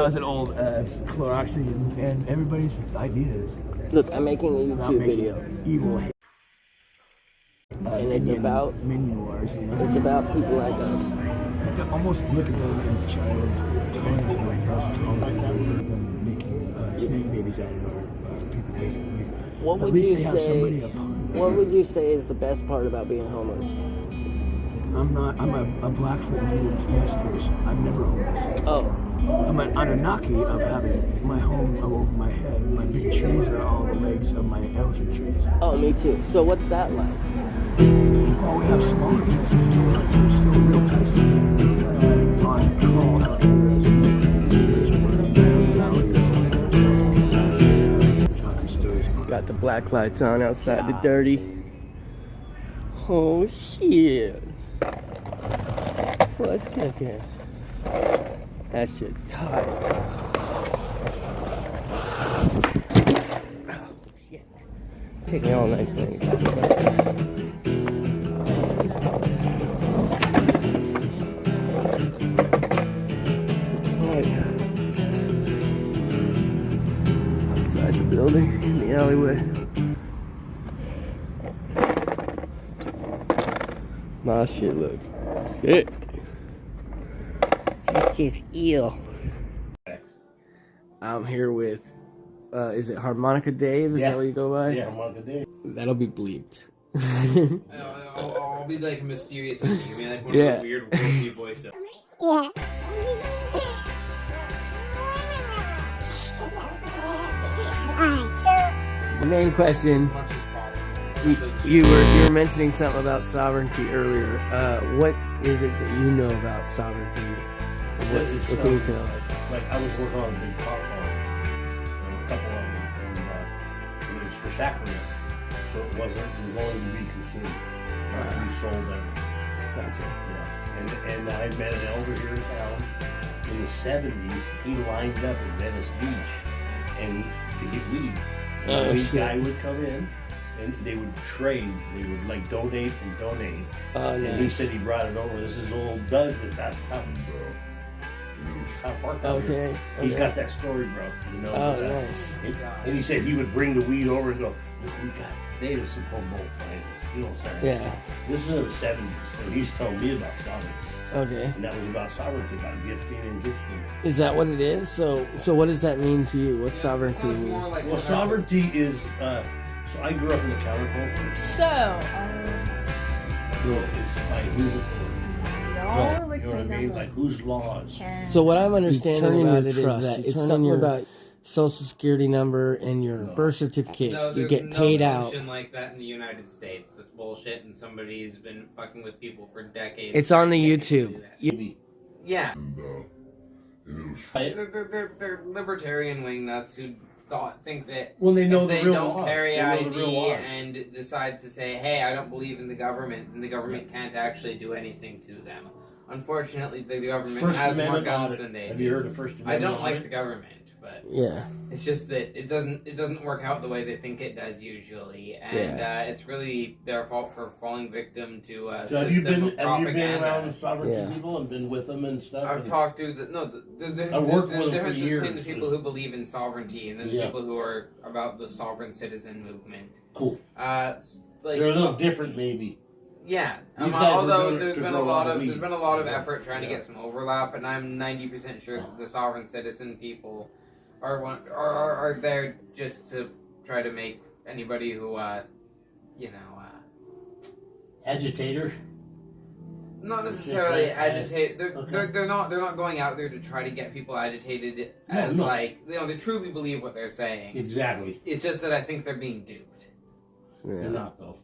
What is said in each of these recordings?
that was an old Clorox, and everybody's ideas. Look, I'm making a YouTube video. Evil. And it's about minion wars. You know? It's about people like us. I can almost look at them as child toys, like us toys, them making snake babies out of our people. What would you say? What would you say is the best part about being homeless? I'm a Blackfoot native nest person. I'm never homeless. Oh. I'm an Anunnaki of having my home over my head. My big trees are all the legs of my elephant trees. Oh, me too. So what's that like? Oh, we have smaller places. There's still real places on call out here. Got the black lights on outside the dirty. Oh shit. What's cooking? That shit's tight. Oh shit. Take me all night to make outside the building, in the alleyway. My shit looks sick. This shit's ill. I'm here with, is it Harmonica Dave? Is that what you go by? Yeah, Harmonica Dave. That'll be bleeped. I'll be like mysterious and you mean like one of the weird witchy voices. Yeah. The main question, you were mentioning something about sovereignty earlier. What is it that you know about sovereignty? What can you tell us? Like, I was working on a big pot farm, a couple of them, and it was for sacrament, so it was only to be consumed, not to be sold ever. Gotcha. Yeah. And I met an elder here in town in the 70s. He lined up at Venice Beach and to get weed. And the guy would come in and they would trade. They would like donate and donate. And he said he brought it over. This is old Doug that's out of bro. Okay. He's got that story, bro. You know. Nice. And he said he would bring the weed over and go, look, we got today to some homo finds. You know what I'm saying? Yeah. This is in the 70s, so he's telling me about sovereignty. Okay. And that was about sovereignty, about gifting and gifting. Is that what it is? So what does that mean to you? What's sovereignty mean? Well, sovereignty is, so I grew up in the counterculture. So it's like who's authority? Right. You know what I mean? Like whose laws? So what I'm understanding about it is that it's something your about social security number and your birth certificate. No, you get paid out. Like that in the United States. That's bullshit, and somebody's been fucking with people for decades. It's on the YouTube. Yeah. They're libertarian wingnuts who think that they know if the they real don't laws. carry They know the real ID laws. and decide to say, hey, I don't believe in the government, and the government can't actually do anything to them. Unfortunately, the government First has more Amendment guns audit. than they do. Have you heard of First Amendment I don't audit? like the government, but Yeah. it's just that it doesn't work out the way they think it does usually, and it's really their fault for falling victim to a So system of have you been propaganda. around sovereignty people and been with them and stuff? I've talked to there's a worked with them for difference between the years. people who believe in sovereignty and then the people who are about the sovereign citizen movement. Cool. Like They're a little different, maybe. Yeah, These guys are although doing it there's to been grow a lot on of weed. there's been a lot of effort trying to get some overlap, and I'm 90% sure that the sovereign citizen people are there just to try to make anybody who Agitators. not necessarily agitated. They're not going out there to try to get people agitated as they truly believe what they're saying. Exactly. It's just that I think they're being duped. Yeah. They're not though.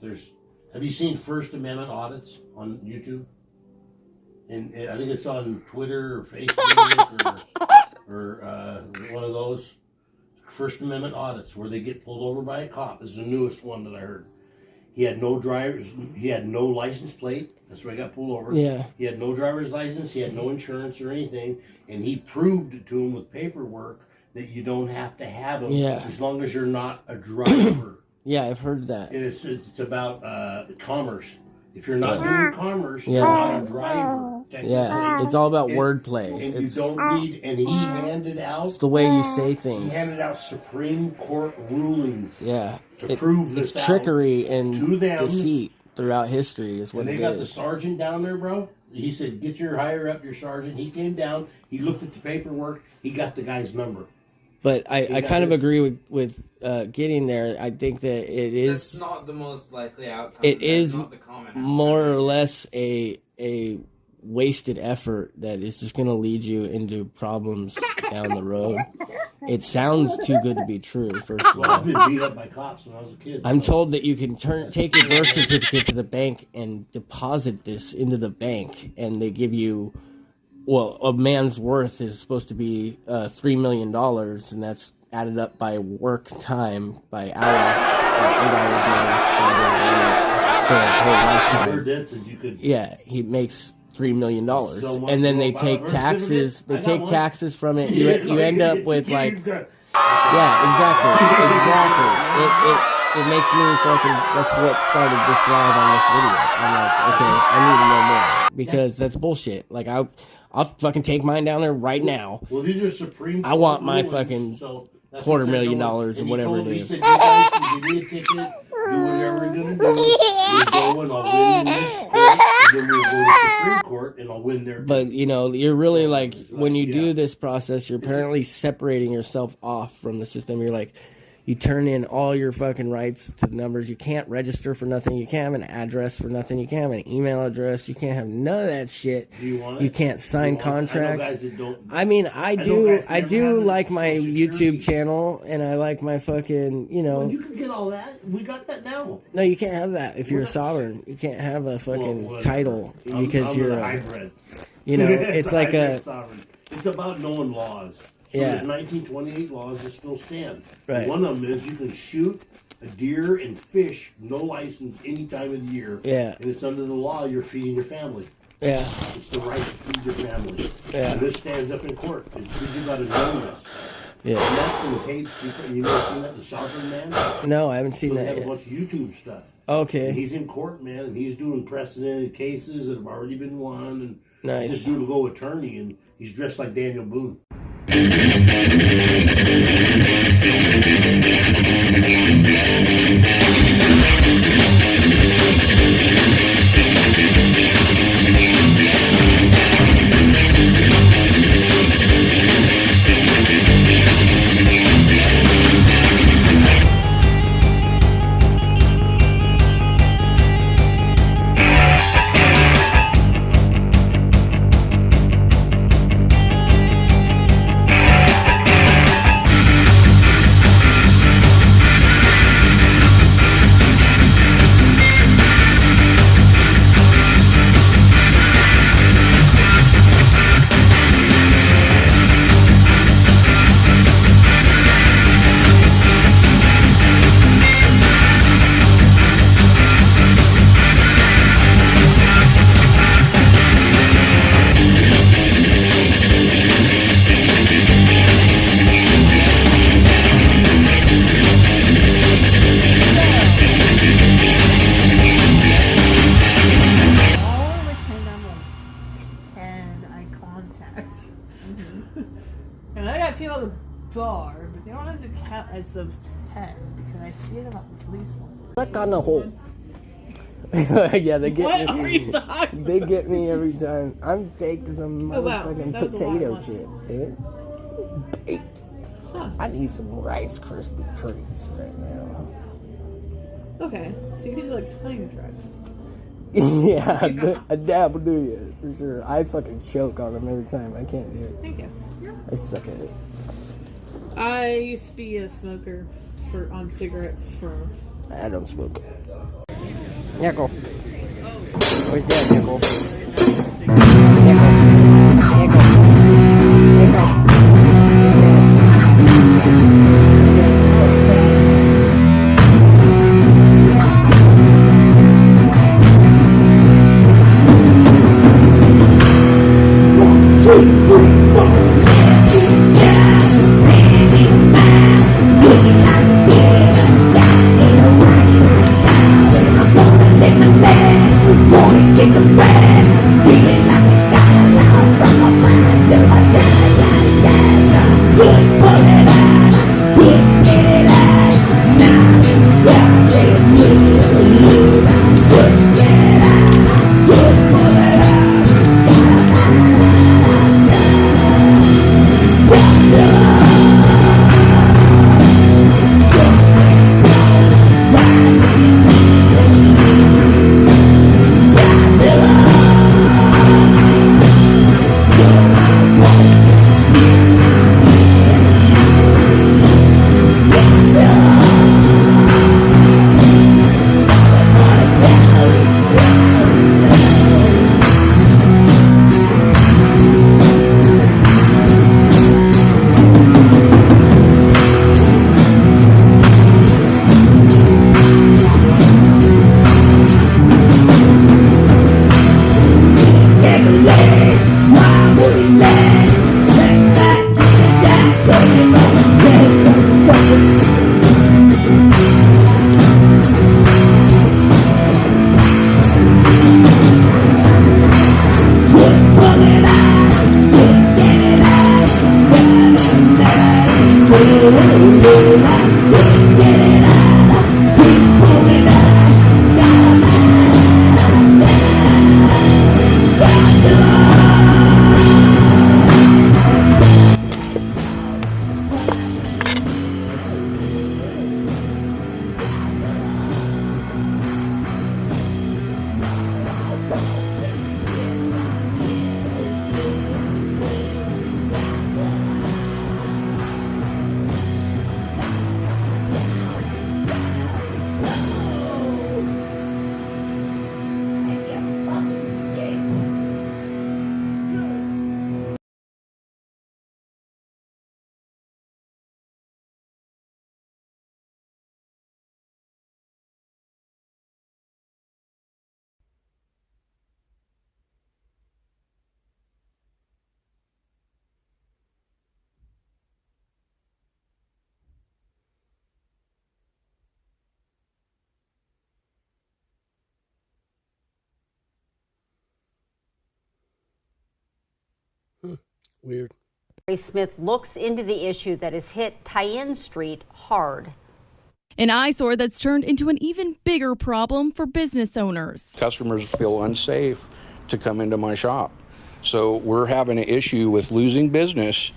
Have you seen First Amendment audits on YouTube? And I think it's on Twitter or Facebook or one of those First Amendment audits where they get pulled over by a cop. This is the newest one that I heard. He had no drivers. He had no license plate. That's why he got pulled over. Yeah. He had no driver's license. He had no insurance or anything, and he proved it to him with paperwork that you don't have to have them as long as you're not a driver. Yeah, I've heard that. It's about commerce. If you're not doing commerce, you're not a driver. protect Yeah, your it's all about And- wordplay. And It's, you don't need, and he handed out, it's the way you say he things. handed out Supreme Court rulings Yeah, to prove this it's out trickery and to them. deceit throughout history is what And they it got the is. sergeant down there, bro. He said, get your higher up, your sergeant. He came down, he looked at the paperwork, he got the guy's number. But I got kind of this. agree with getting there. I think that it That's is not the most likely outcome. It That's is not the common outcome. more or less a wasted effort that is just going to lead you into problems down the road. It sounds too good to be true, first of Well, all. I've been beat up by cops when I was a kid. I'm so- told that you can take your birth certificate to the bank and deposit this into the bank, and they give you, well, a man's worth is supposed to be $3 million, and that's added up by work time, by hours, 8-hour days, for his whole I lifetime. heard this that you could. Yeah, he makes $3 million, So much and then they for a take birth taxes. certificate? They I got take one. taxes from it. You end up with like, You've got- yeah, exactly. It makes me fucking. That's what started this drive on this video. I'm like, okay, I need to know more because that's bullshit. Like I'll fucking take mine down there right now. Well, these are Supreme. I want Court my rulings, fucking so that's $250,000 what they're doing. or And he whatever told it me, is. He said, you guys can give me a ticket, do whatever you're gonna do. We'll go and I'll win in this court, and then we'll go to Supreme Court and I'll win there. But you know, you're really like It's when you yeah. do this process, you're apparently separating yourself off from the system. You're like, you turn in all your fucking rights to numbers. You can't register for nothing. You can't have an address for nothing. You can't have an email address. You can't have none of that shit. Do you want You it? can't sign Do you want it? contracts. I know guys that don't. I mean, I know do. guys I never do have like my Social YouTube Security. channel, and I like my fucking. You know, Well, you can get all that. We got that now. no, you can't have that if you're a What? sovereign. You can't have a fucking Well, title I'm- because I'm you're. a A, hybrid. you know, it's like hybrid a. sovereign. It's about knowing laws. So Yeah. there's 1928 laws that still stand. Right. One of them is you can shoot a deer and fish, no license, any time of the year. Yeah. And it's under the law. You're feeding your family. Yeah. It's the right to feed your family. Yeah. And this stands up in court. It's because you got to know this. Yeah. And that's some tapes. You never seen that, The Sovereign Man? No, I haven't seen So they that have a yet. bunch of YouTube stuff. Okay. And he's in court, man, and he's doing precedented cases that have already been won. And Nice. this dude will go attorney, and he's dressed like Daniel Boone. all the kind of like 10 eye contact. And I got people at the bar, but they don't have to count as those 10 because I see them at least once. Click on the hole. Yeah, they get What me. are you talking They get me every time. I'm baked some Oh, wow. motherfucking That was a lot potato less. chip, dude. Baked. Huh. I need some Rice Krispie treats right now. Okay, so you can do like time drugs. Yeah, a dabble do you, for sure. I fucking choke on them every time. I can't do it. Thank you. I suck at it. I used to be a smoker on cigarettes for. I don't smoke. Nickel. Where's that nickel? Nickel. Weird. Smith looks into the issue that has hit Tyen Street hard. An eyesore that's turned into an even bigger problem for business owners. Customers feel unsafe to come into my shop. So we're having an issue with losing business.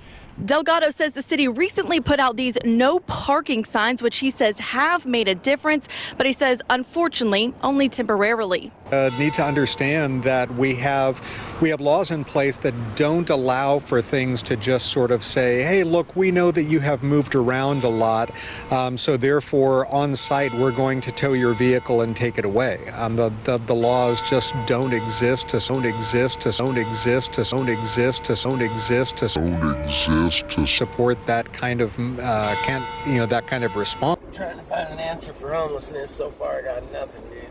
Delgado says the city recently put out these no parking signs, which he says have made a difference, but he says, unfortunately, only temporarily. Need to understand that we have laws in place that don't allow for things to just sort of say, hey, look, we know that you have moved around a lot, so therefore on site we're going to tow your vehicle and take it away. The laws just don't exist to support that kind of that kind of response. Trying to find an answer for homelessness. So far, I got nothing, dude.